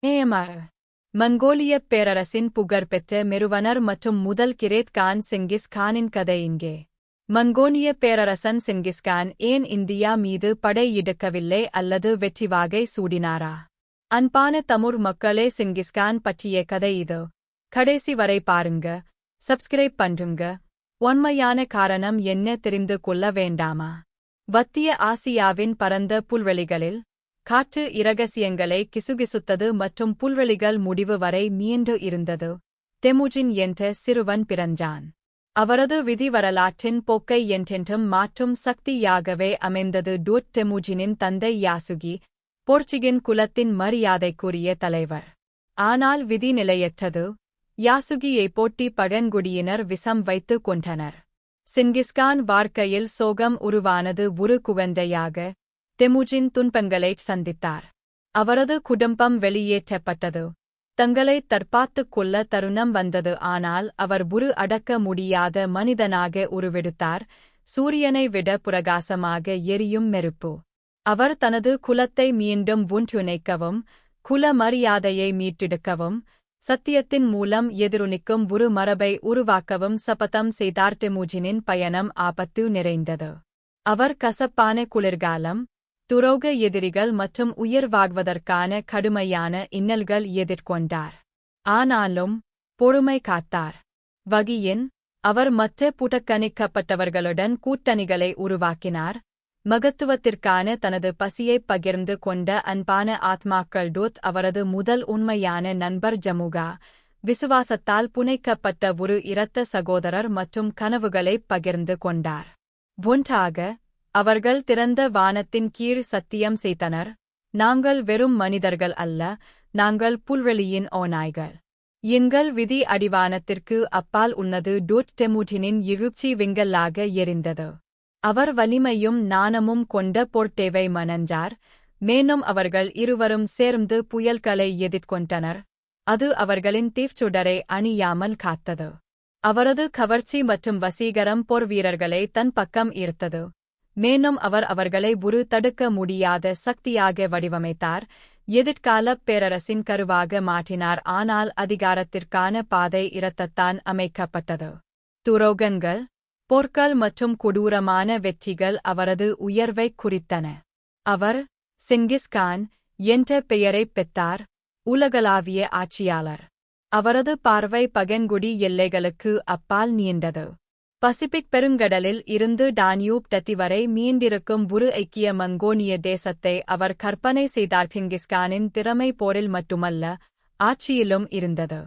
AMR மங்கோலியப் பேரரசின் புகழ்பெற்ற மெருவனர் மற்றும் முதல் கிரேட் கான் செங்கிஸ் கானின் கதை இங்கே. மங்கோலியப் பேரரசன் செங்கிஸ்கான் ஏன் இந்தியா மீது படையெடுக்கவில்லை அல்லது வெற்றிவாகை சூடினாரா? அன்பான தமிழ் மக்களே, செங்கிஸ்கான் பற்றிய கதை இதோ. கடைசி வரை பாருங்க, சப்ஸ்கிரைப் பண்ணுங்க. உண்மையான காரணம் என்ன தெரிந்து கொள்ள வேண்டாமா? மத்திய ஆசியாவின் பரந்த புல்வெளிகளில் காற்று இரகசியங்களை கிசுகிசுத்தது மற்றும் புல்வெளிகள் முடிவு வரை மீண்டு இருந்தது. தெமுஜின் என்ற சிறுவன் பிறந்தான். அவரது விதி வரலாற்றின் போக்கை என்றென்றும் மாற்றும் சக்தியாகவே அமைந்தது. தெமுஜினின் தந்தை யாசுகி, போர்ச்சுகின் குலத்தின் மரியாதைக்குரிய தலைவர். ஆனால் விதி நிலையற்றது. யாசுகியை போட்டி பழங்குடியினர் விஷம் வைத்துக் கொண்டனர். செங்கிஸ்கான் வாழ்க்கையில் சோகம் உருவானது. ஒரு குழந்தையாக தெமுஜின் துன்பங்களைச் சந்தித்தார். அவரது குடும்பம் வெளியேற்றப்பட்டது. தங்களை தற்காத்துக் கொள்ள தருணம் வந்தது. ஆனால் அவர் ஒரு அடக்க முடியாத மனிதனாக உருவெடுத்தார், சூரியனை விட பிரகாசமாக எரியும் நெருப்பு. அவர் தனது குலத்தை மீண்டும் ஒன்றிணைக்கவும், குல மரியாதையை மீட்டெடுக்கவும், சத்தியத்தின் மூலம் எதிரொலிக்கும் ஒரு மரபை உருவாக்கவும் சபதம் செய்தார். தெமுஜினின் பயணம் ஆபத்து நிறைந்தது. அவர் கசப்பான குளிர்காலம், துரோக எதிரிகள் மற்றும் உயிர் வாழ்வதற்கான கடுமையான இன்னல்கள் எதிர்கொண்டார். ஆனாலும் பொறுமை காத்தார். வகையின் அவர் மற்ற புறக்கணிக்கப்பட்டவர்களுடன் கூட்டணிகளை உருவாக்கினார். மகத்துவத்திற்கான தனது பசியைப் பகிர்ந்து கொண்ட அன்பான ஆத்மாக்கள். அவரது முதல் உண்மையான நண்பர் ஜமுகா, விசுவாசத்தால் புனைக்கப்பட்ட ஒரு இரத்த சகோதரர் மற்றும் கனவுகளைப் பகிர்ந்து கொண்டார். ஒன்றாக அவர்கள் திறந்த வானத்தின் கீழ் சத்தியம் செய்தனர், நாங்கள் வெறும் மனிதர்கள் அல்ல, நாங்கள் புல்வெளியின் ஓநாய்கள். எங்கள் விதி அடிவானத்திற்கு அப்பால் உள்ளது. தெமுஜினின் எழுச்சி விங்கலாக எரிந்தது. அவர் வலிமையும் நாணமும் கொண்ட போர்ட்டேவை மணந்தார். மேலும் அவர்கள் இருவரும் சேர்ந்து புயல்களை எதிர்கொண்டனர். அது அவர்களின் தீச்சுடரை அணியாமல் காத்தது. அவரது கவர்ச்சி மற்றும் வசீகரம் போர் வீரர்களை தன் பக்கம் ஈர்த்தது. மேலும் அவர் அவர்களை ஒரு தடுக்க முடியாத சக்தியாக வடிவமைத்தார், எதிர்காலப் பேரரசின் கருவாக மாற்றினார். ஆனால் அதிகாரத்திற்கான பாதை இரத்தத்தான் அமைக்கப்பட்டது. துரோகங்கள், போர்கள் மற்றும் கொடூரமான வெற்றிகள் அவரது உயர்வைக் குறித்தன. அவர் செங்கிஸ்கான் என்ற பெயரைப் பெற்றார், உலகளாவிய ஆட்சியாளர். அவரது பார்வை பழங்குடி எல்லைகளுக்கு அப்பால் நீண்டது. பசிபிக் பெருங்கடலில் இருந்து டான்யூப் நதி வரை மீண்டிருக்கும் ஒரு ஐக்கிய மங்கோலிய தேசத்தை அவர் கற்பனை செய்தார். செங்கிஸ்கானின் திறமை போரில் மட்டுமல்ல, ஆட்சியிலும் இருந்தது.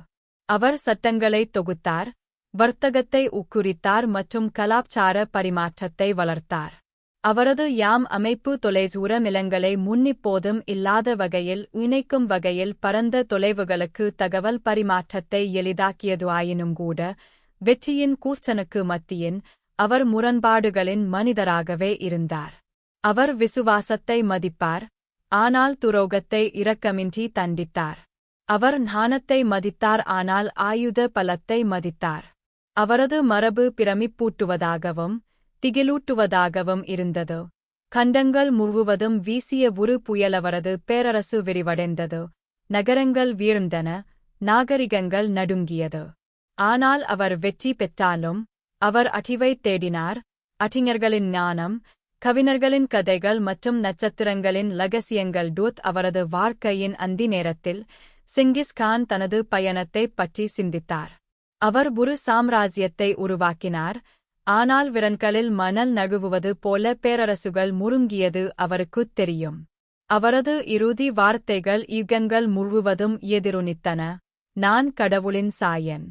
அவர் சட்டங்களை தொகுத்தார், வர்த்தகத்தை ஊக்குவித்தார் மற்றும் கலாச்சார பரிமாற்றத்தை வளர்த்தார். அவரது யாம் அமைப்பு தொலைதூர நிலங்களை முன்னிப்போதும் இல்லாத வகையில் இணைக்கும் வகையில் பரந்த தொலைவுகளுக்கு தகவல் பரிமாற்றத்தை எளிதாக்கியது. ஆயினும் கூட, வெற்றியின் கூச்சனுக்கு மத்தியின் அவர் முரண்பாடுகளின் மனிதராகவே இருந்தார். அவர் விசுவாசத்தை மதிப்பார், ஆனால் துரோகத்தை இரக்கமின்றி தண்டித்தார். அவர் ஞானத்தை மதித்தார், ஆனால் ஆயுத பலத்தை மதித்தார். அவரது மரபு பிரமிப்பூட்டுவதாகவும் திகிலூட்டுவதாகவும் இருந்தது. கண்டங்கள் முழுவதும் வீசிய ஒரு புயல். அவரது பேரரசு விரிவடைந்தது, நகரங்கள் வீழ்ந்தன, நாகரிகங்கள் நடுங்கியது. ஆனால் அவர் வெற்றி பெற்றாலும் அவர் அழிவைத் தேடினார். அறிஞர்களின் ஞானம், கவிஞர்களின் கதைகள் மற்றும் நட்சத்திரங்களின் இரகசியங்கள். அவரது வாழ்க்கையின் அந்தி நேரத்தில் செங்கிஸ்கான் தனது பயணத்தைப் பற்றி சிந்தித்தார். அவர் ஒரு சாம்ராஜ்யத்தை உருவாக்கினார், ஆனால் விரன்களில் மணல் நழுவுவது போல பேரரசுகள் முறுங்கியது அவருக்குத் தெரியும். அவரது இறுதி வார்த்தைகள் யுகங்கள் முழுவதும் எதிரொலித்தன, நான் கடவுளின் சாயன்.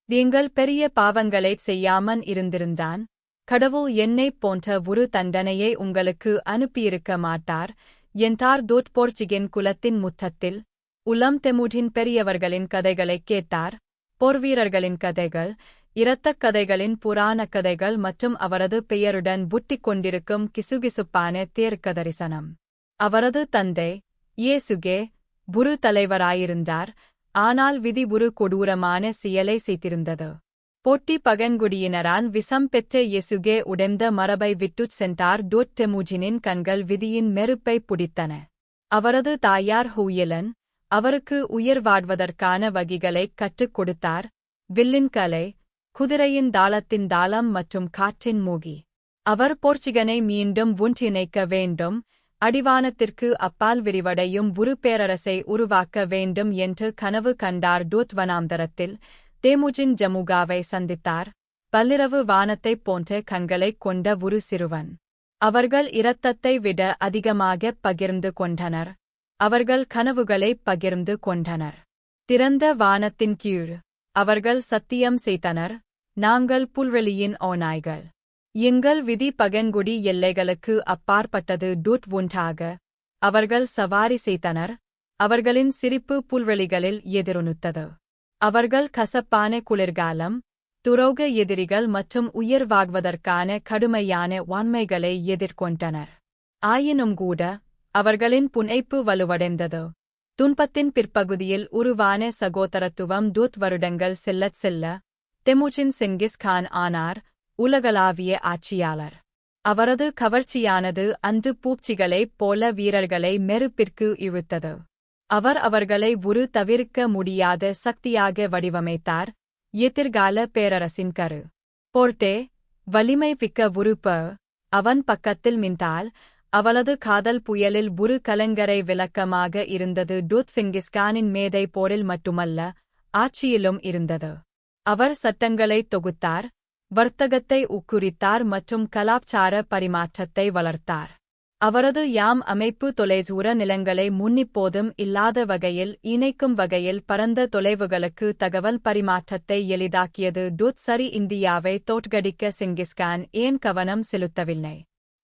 நீங்கள் பெரிய பாவங்களைச் செய்யாமல் இருந்திருந்தான், கடவுள் என்னைப் போன்ற ஒரு தண்டனையை உங்களுக்கு அனுப்பியிருக்க மாட்டார் என்றார். போர்ச்சுகின் குலத்தின் முற்றத்தில் உளம் தெமுஜின் பெரியவர்களின் கதைகளைக் கேட்டார், போர்வீரர்களின் கதைகள், இரத்தக் கதைகளின் புராணக் கதைகள் மற்றும் அவரது பெயருடன் புட்டிக் கொண்டிருக்கும் கிசுகிசுப்பான தீர்க்கதரிசனம். அவரது தந்தை இயேசுகே ஒரு தலைவராயிருந்தார், ஆனால் விதி ஒரு கொடூரமான செயலை செய்திருந்தது. போட்டி பழங்குடியினரான் விஷம் பெற்ற இயேசுகே உடைந்த மரபை விட்டுச் சென்றார். தெமுஜினின் கண்கள் விதியின் நெருப்பை பிடித்தன. அவரது தாயார் ஹூயலன், அவருக்கு உயிர் வாழ்வதற்கான வழிகளைக் கற்றுக் கொடுத்தார்: வில்லின் கலை, குதிரையின் தாளத்தின் தாளம் மற்றும் காற்றின் மூகி. அவர் போர்ச்சுகனை மீண்டும் ஒன்றிணைக்க வேண்டும், அடிவானத்திற்கு அப்பால் விரிவடையும் ஒரு பேரரசை உருவாக்க வேண்டும் என்று கனவு கண்டார். வனாந்தரத்தில் தேமுஜின் ஜமுகாவை சந்தித்தார், பல்லிரவு வானத்தைப் போன்ற கண்களைக் கொண்ட ஒரு சிறுவன். அவர்கள் இரத்தத்தை விட அதிகமாகப் பகிர்ந்து கொண்டனர். அவர்கள் கனவுகளைப் பகிர்ந்து கொண்டனர். திறந்த வானத்தின் கீழ் அவர்கள் சத்தியம் செய்தனர்: நாங்கள் புல்வெளியின் ஓநாய்கள். எங்கள் விதி பகன்குடி எல்லைகளுக்கு அப்பாற்பட்டது. ஒன்றாக அவர்கள் சவாரி செய்தனர். அவர்களின் சிரிப்பு புல்வெளிகளில் எதிரொலித்தது. அவர்கள் கசப்பான குளிர்காலம், துரோக எதிரிகள் மற்றும் உயிர் வாழ்வதற்கான கடுமையான வான்மைகளை எதிர்கொண்டனர். ஆயினும் கூட அவர்களின் புனைப்பு வலுவடைந்தது. துன்பத்தின் பிற்பகுதியில் உருவான சகோதரத்துவம். வருடங்கள் செல்லச் செல்ல தெமுஜின் செங்கிஸ் கான் ஆனார் உலகளாவிய ஆட்சியாளர். அவரது கவர்ச்சியானது அந்த பூச்சிகளைப் போல வீரர்களை மெருப்பிற்கு இழுத்தது. அவர் அவர்களை ஒரு தவிர்க்க முடியாத சக்தியாக வடிவமைத்தார். எதிர்கால பேரரசின் கரு போர்ட்டே, வலிமை மிக்க உறுப்பு. அவன் பக்கத்தில் மின்தால், அவளது காதல் புயலில் ஒரு கலங்கரை விளக்கமாக இருந்தது. செங்கிஸ்கானின் மேதை போரில் மட்டுமல்ல, ஆட்சியிலும் இருந்தது. அவர் சட்டங்களை தொகுத்தார், வர்த்தகத்தை ஊக்குவித்தார் மற்றும் கலாச்சார பரிமாற்றத்தை வளர்த்தார். அவரது அமைப்பு தொலைதூர நிலங்களை முன்னிப்போதும் இல்லாத வகையில் இணைக்கும் வகையில் பரந்த தொலைவுகளுக்கு தகவல் பரிமாற்றத்தை எளிதாக்கியது. சரி, இந்தியாவை தோற்கடிக்க செங்கிஸ்கான் ஏன் கவனம் செலுத்தவில்லை?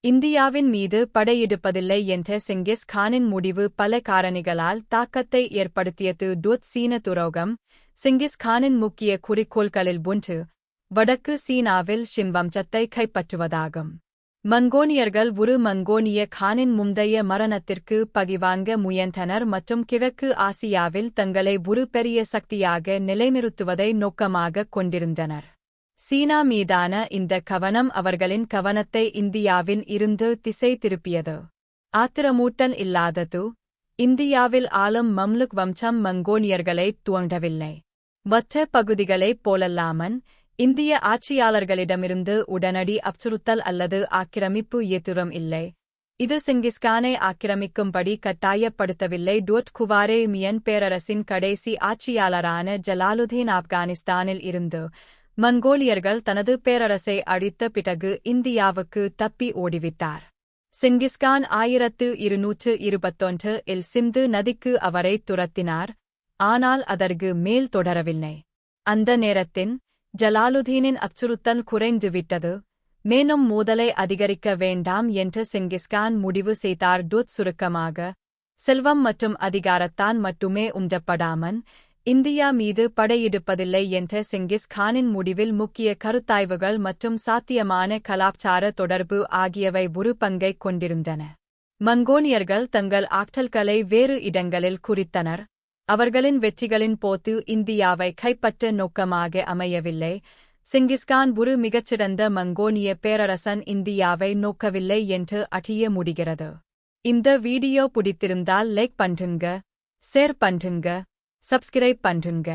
இந்தியாவின் மீது படையெடுப்பதில்லை என்ற செங்கிஸ் கானின் முடிவு பல காரணிகளால் தாக்கத்தை ஏற்படுத்தியது. சீன துரோகம் செங்கிஸ் கானின் முக்கிய குறிக்கோள்களில் ஒன்று வடக்கு சீனாவில் ஷின் வம்சத்தை கைப்பற்றுவதாகும். மங்கோனியர்கள் ஒரு மங்கோனிய கானின் முந்தைய மரணத்திற்கு பழிவாங்க முயன்றனர் மற்றும் கிழக்கு ஆசியாவில் தங்களை ஒரு பெரிய சக்தியாக நிலைநிறுத்துவதை நோக்கமாகக் கொண்டிருந்தனர். சீனா மீதான இந்த கவனம் அவர்களின் கவனத்தை இந்தியாவில் இருந்து திசை திருப்பியது. ஆத்திரமூட்டல் இல்லாதது. இந்தியாவில் ஆளும் மம்லுக் வம்சம் மங்கோனியர்களைத் தூண்டவில்லை. மற்ற பகுதிகளைப் போலல்லாமல் இந்திய ஆட்சியாளர்களிடமிருந்து உடனடி அச்சுறுத்தல் அல்லது ஆக்கிரமிப்பு எதுவும் இல்லை. இது செங்கிஸ்கானை ஆக்கிரமிக்கும்படி கட்டாயப்படுத்தவில்லை. குவாரேமியன் பேரரசின் கடைசி ஆட்சியாளரான ஜலாலுதீன் ஆப்கானிஸ்தானில் இருந்து மங்கோலியர்கள் தனது பேரரசை அழித்த பிறகு இந்தியாவுக்கு தப்பி ஓடிவிட்டார். செங்கிஸ்கான் 1221 இல் சிந்து நதிக்கு அவரை துரத்தினார், ஆனால் அதற்கு மேல் தொடரவில்லை. அந்த நேரத்தின் ஜலாலுதீனின் அச்சுறுத்தல் குறைந்துவிட்டது. மேலும் மோதலை அதிகரிக்க வேண்டாம் என்று செங்கிஸ்கான் முடிவு செய்தார். சுருக்கமாக, செல்வம் மற்றும் அதிகாரத்தான் மட்டுமே உந்தப்படாமல் இந்தியா மீது படையெடுப்பதில்லை என்ற செங்கிஸ் கானின் முடிவில் முக்கிய கருத்தாய்வுகள் மற்றும் சாத்தியமான கலாச்சார தொடர்பு ஆகியவை ஒரு பங்கைக் கொண்டிருந்தன. மங்கோனியர்கள் தங்கள் ஆற்றல்களை வேறு இடங்களில் குறித்தனர். அவர்களின் வெற்றிகளின் போது இந்தியாவை கைப்பற்ற நோக்கமாக அமையவில்லை. செங்கிஸ்கான் ஒரு மிகச்சிறந்த மங்கோனிய பேரரசன் இந்தியாவை நோக்கவில்லை என்று அறிய முடிகிறது. இந்த வீடியோ பிடித்திருந்தால் லைக் பண்ணுங்க, ஷேர் பண்ணுங்க, சப்ஸ்கிரைப் பண்ணுங்க.